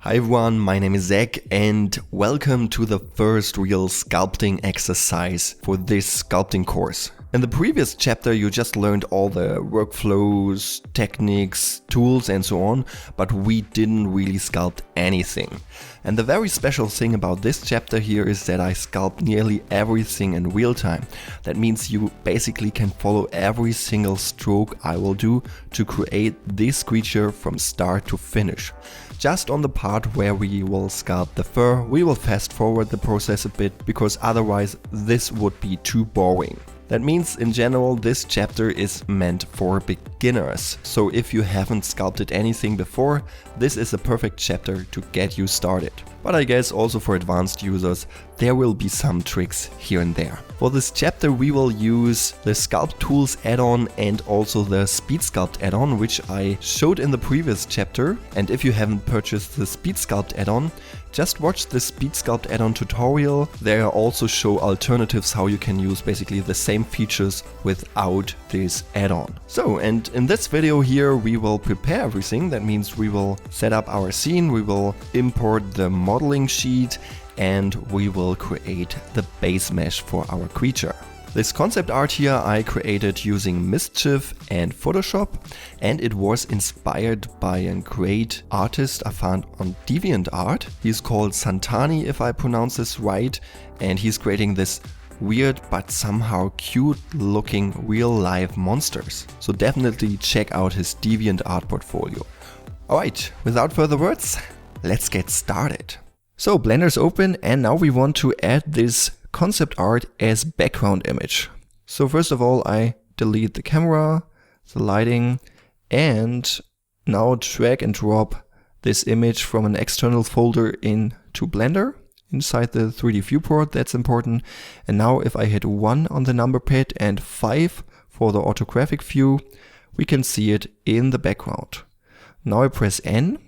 Hi everyone, my name is Zach and welcome to the first real sculpting exercise for this sculpting course. In the previous chapter you just learned all the workflows, techniques, tools and so on, but we didn't really sculpt anything. And the very special thing about this chapter here is that I sculpt nearly everything in real time. That means you basically can follow every single stroke I will do to create this creature from start to finish. Just on the part where we will sculpt the fur, we will fast forward the process a bit because otherwise this would be too boring. That means in general this chapter is meant for beginners. So if you haven't sculpted anything before, this is a perfect chapter to get you started. But I guess also for advanced users there will be some tricks here and there. For this chapter we will use the Sculpt Tools add-on and also the Speed Sculpt add-on, which I showed in the previous chapter. And if you haven't purchased the Speed Sculpt add-on, just watch the Speed Sculpt add-on tutorial. There I also show alternatives how you can use basically the same features without this add-on. So, and in this video here we will prepare everything. That means we will set up our scene, we will import the modeling sheet, and we will create the base mesh for our creature. This concept art here I created using Mischief and Photoshop, and it was inspired by a great artist I found on DeviantArt. He's called Santani, if I pronounce this right, and he's creating this weird but somehow cute looking real life monsters. So definitely check out his DeviantArt portfolio. Alright, without further words, let's get started. So Blender's open and now we want to add this concept art as background image. So first of all I delete the camera, the lighting, and now drag and drop this image from an external folder into Blender inside the 3D viewport. That's important. And now if I hit 1 on the number pad and 5 for the orthographic view, we can see it in the background. Now I press N,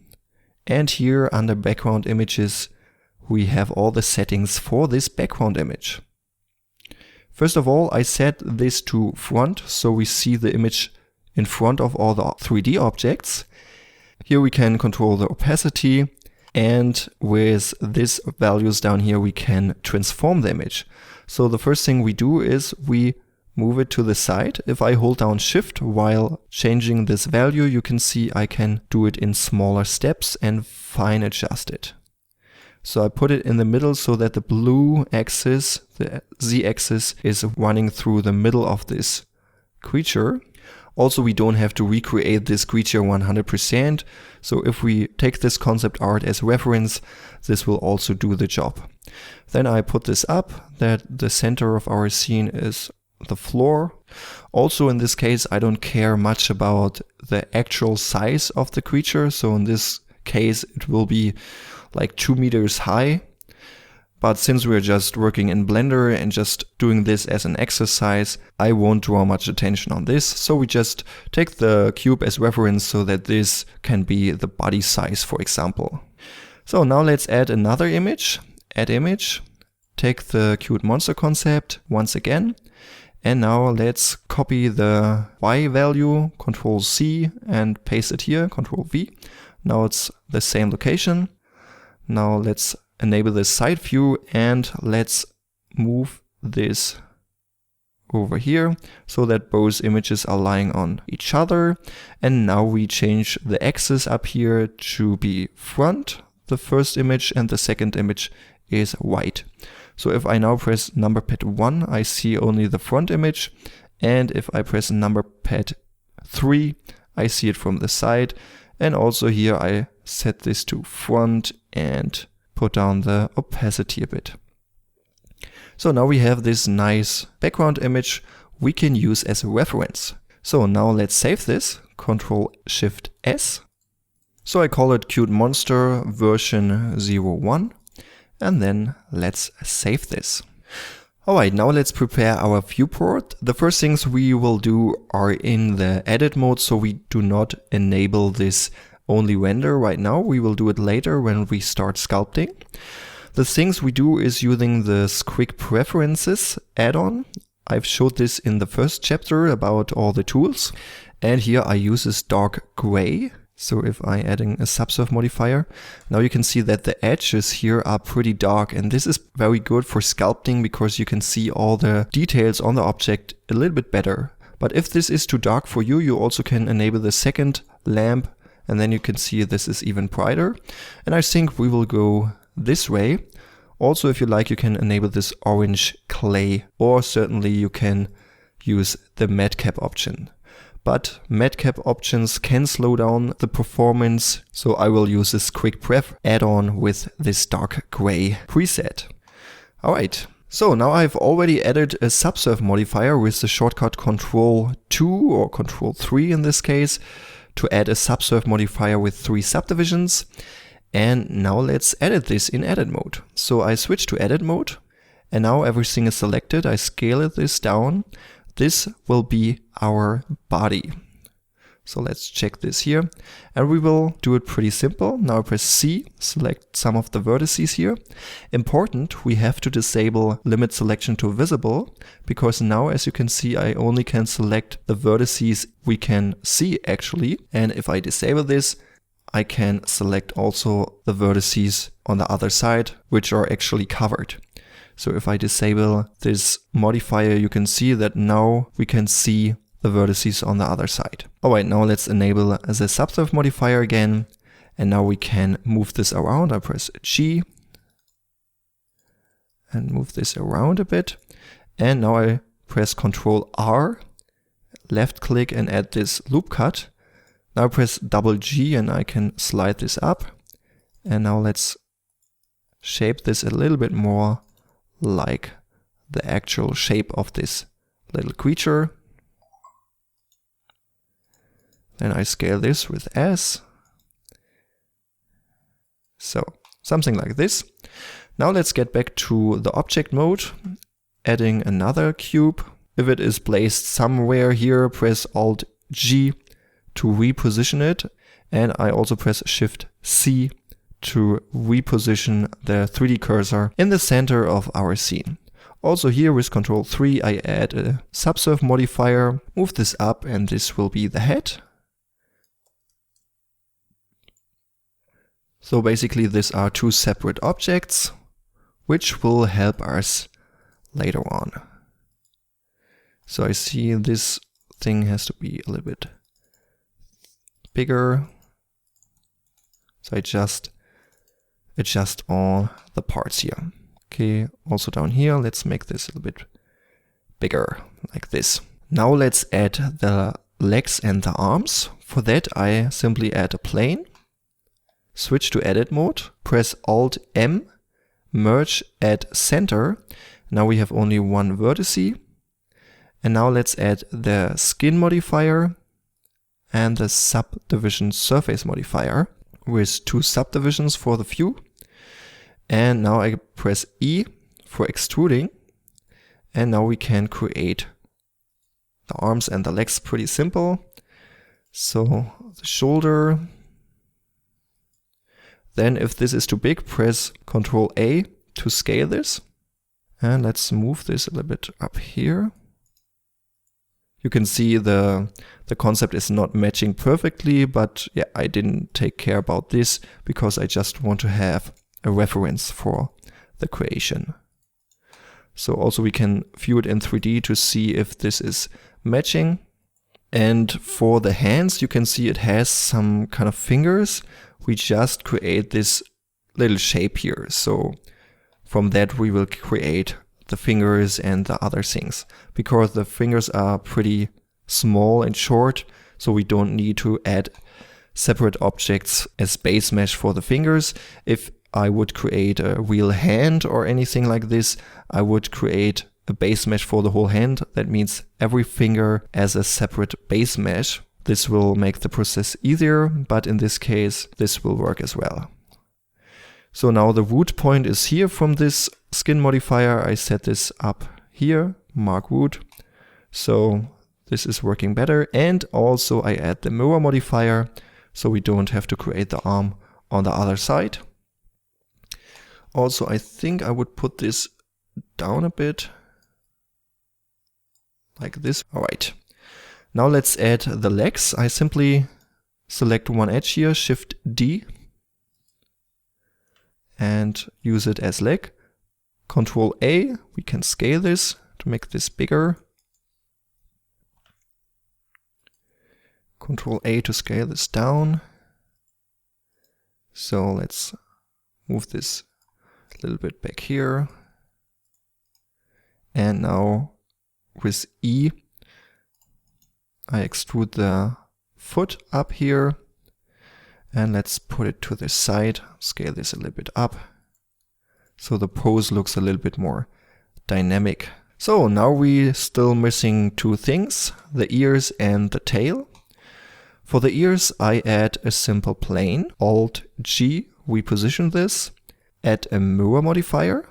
and here under background images we have all the settings for this background image. First of all, I set this to front, so we see the image in front of all the 3D objects. Here we can control the opacity, and with these values down here we can transform the image. So the first thing we do is we move it to the side. If I hold down Shift while changing this value, you can see I can do it in smaller steps and fine adjust it. So I put it in the middle so that the blue axis, the Z-axis, is running through the middle of this creature. Also, we don't have to recreate this creature 100%. So if we take this concept art as reference, this will also do the job. Then I put this up, that the center of our scene is the floor. Also in this case, I don't care much about the actual size of the creature. So in this case, it will be like 2 meters high. But since we're just working in Blender and just doing this as an exercise, I won't draw much attention on this. So we just take the cube as reference so that this can be the body size, for example. So now let's add another image. Add image. Take the cute monster concept once again. And now let's copy the Y value, Control C, and paste it here, Control V. Now it's the same location. Now let's enable the side view and let's move this over here so that both images are lying on each other. And now we change the axis up here to be front, the first image, and the second image is white. So if I now press number pad 1, I see only the front image, and if I press number pad 3, I see it from the side. And also here I set this to front and put down the opacity a bit. So now we have this nice background image we can use as a reference. So now let's save this, Control Shift S. So I call it Cute Monster version 01. And then let's save this. Alright, now let's prepare our viewport. The first things we will do are in the edit mode, so we do not enable this only render right now. We will do it later when we start sculpting. The things we do is using the Quick Preferences add-on. I've showed this in the first chapter about all the tools. And here I use this dark gray. So if I adding a subsurf modifier, now you can see that the edges here are pretty dark, and this is very good for sculpting because you can see all the details on the object a little bit better. But if this is too dark for you, you also can enable the second lamp, and then you can see this is even brighter. And I think we will go this way. Also, if you like, you can enable this orange clay, or certainly you can use the madcap option. But madcap options can slow down the performance, so I will use this quick pref add-on with this dark gray preset. Alright, so now I've already added a subsurf modifier with the shortcut Ctrl 2 or Ctrl 3 in this case to add a subsurf modifier with 3 subdivisions. And now let's edit this in edit mode. So I switch to edit mode, and now everything is selected. I scale this down. This will be our body. So let's check this here, and we will do it pretty simple. Now press C, select some of the vertices here. Important, we have to disable limit selection to visible, because now as you can see I only can select the vertices we can see actually, and if I disable this I can select also the vertices on the other side which are actually covered. So if I disable this modifier, you can see that now we can see the vertices on the other side. Alright, now let's enable the subsurf modifier again, and now we can move this around. I press G and move this around a bit, and now I press Ctrl R, left click and add this loop cut. Now I press double G and I can slide this up, and now let's shape this a little bit more like the actual shape of this little creature. Then I scale this with S. So something like this. Now let's get back to the object mode, adding another cube. If it is placed somewhere here, press Alt G to reposition it, and I also press Shift C to reposition the 3D cursor in the center of our scene. Also here with Ctrl 3 I add a subsurf modifier, move this up, and this will be the head. So basically these are 2 separate objects which will help us later on. So I see this thing has to be a little bit bigger. So I just adjust all the parts here. Okay, also down here, let's make this a little bit bigger, like this. Now let's add the legs and the arms. For that I simply add a plane, switch to edit mode, press Alt M, merge at center. Now we have only one vertice. And now let's add the skin modifier and the subdivision surface modifier with 2 subdivisions for the view. And now I press E for extruding, and now we can create the arms and the legs pretty simple. So the shoulder. Then if this is too big, press Ctrl A to scale this. And let's move this a little bit up here. You can see the concept is not matching perfectly, but yeah, I didn't take care about this because I just want to have a reference for the creation. So also we can view it in 3D to see if this is matching. And for the hands, you can see it has some kind of fingers. We just create this little shape here. So from that we will create the fingers and the other things, because the fingers are pretty small and short, so we don't need to add separate objects as base mesh for the fingers. If I would create a real hand or anything like this, I would create a base mesh for the whole hand. That means every finger as a separate base mesh. This will make the process easier, but in this case this will work as well. So now the root point is here from this skin modifier. I set this up here, mark root. So this is working better. And also I add the mirror modifier, so we don't have to create the arm on the other side. Also, I think I would put this down a bit, like this. All right. Now let's add the legs. I simply select one edge here, Shift D, and use it as leg. Control A, we can scale this to make this bigger. Control A to scale this down. So let's move this a little bit back here. And now with E, I extrude the foot up here. And let's put it to the side, scale this a little bit up. So the pose looks a little bit more dynamic. So now we're still missing two things, the ears and the tail. For the ears, I add a simple plane, Alt G, we position this, add a mirror modifier,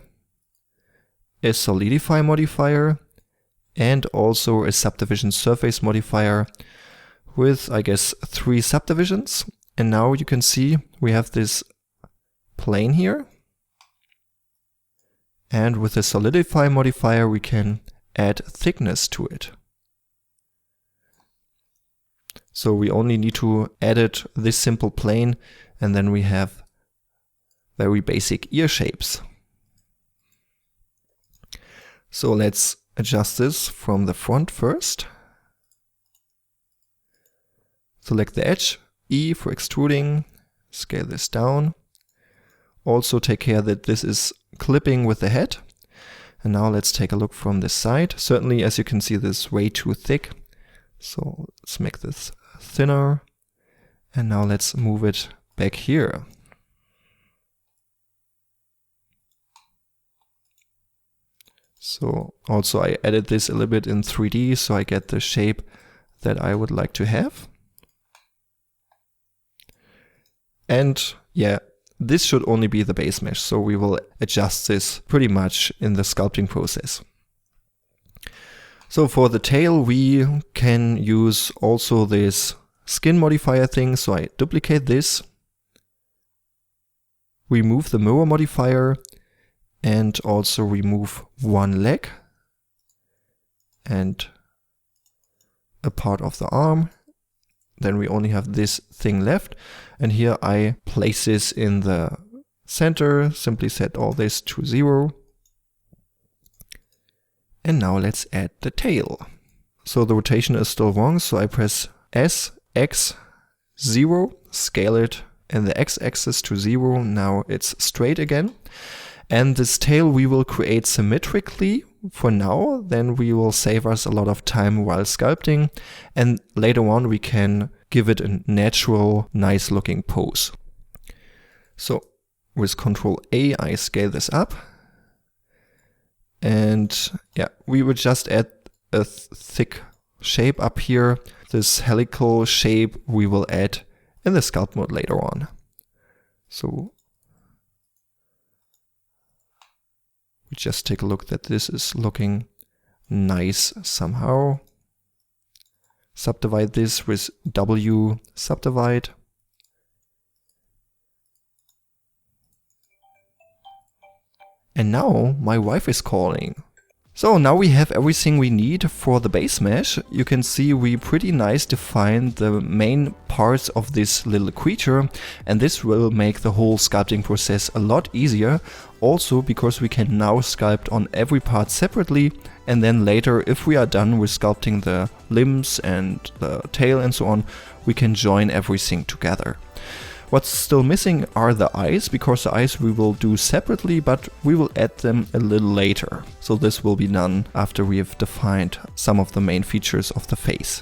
a solidify modifier, and also a subdivision surface modifier with, I guess, 3 subdivisions. And now you can see we have this plane here. And with the solidify modifier, we can add thickness to it. So we only need to edit this simple plane, and then we have very basic ear shapes. So let's adjust this from the front first. Select the edge, E for extruding, scale this down. Also take care that this is clipping with the head. And now let's take a look from this side. Certainly, as you can see, this is way too thick. So let's make this thinner. And now let's move it back here. So also I added this a little bit in 3D so I get the shape that I would like to have. And yeah, this should only be the base mesh, so we will adjust this pretty much in the sculpting process. So for the tail, we can use also this skin modifier thing. So I duplicate this, remove the mirror modifier, and also remove one leg and a part of the arm. Then we only have this thing left. And here I place this in the center, simply set all this to 0. And now let's add the tail. So the rotation is still wrong, so I press S, X, 0, scale it in the X-axis to 0. Now it's straight again. And this tail we will create symmetrically for now, then we will save us a lot of time while sculpting, and later on we can give it a natural, nice looking pose. So with Ctrl A, I scale this up. And yeah, we would just add a thick shape up here. This helical shape we will add in the sculpt mode later on. So we just take a look that this is looking nice somehow. Subdivide this with W subdivide. And now my wife is calling. So now we have everything we need for the base mesh. You can see we pretty nice defined the main parts of this little creature, and this will make the whole sculpting process a lot easier. Also because we can now sculpt on every part separately, and then later, if we are done with sculpting the limbs and the tail and so on, we can join everything together. What's still missing are the eyes, because the eyes we will do separately, but we will add them a little later. So this will be done after we have defined some of the main features of the face.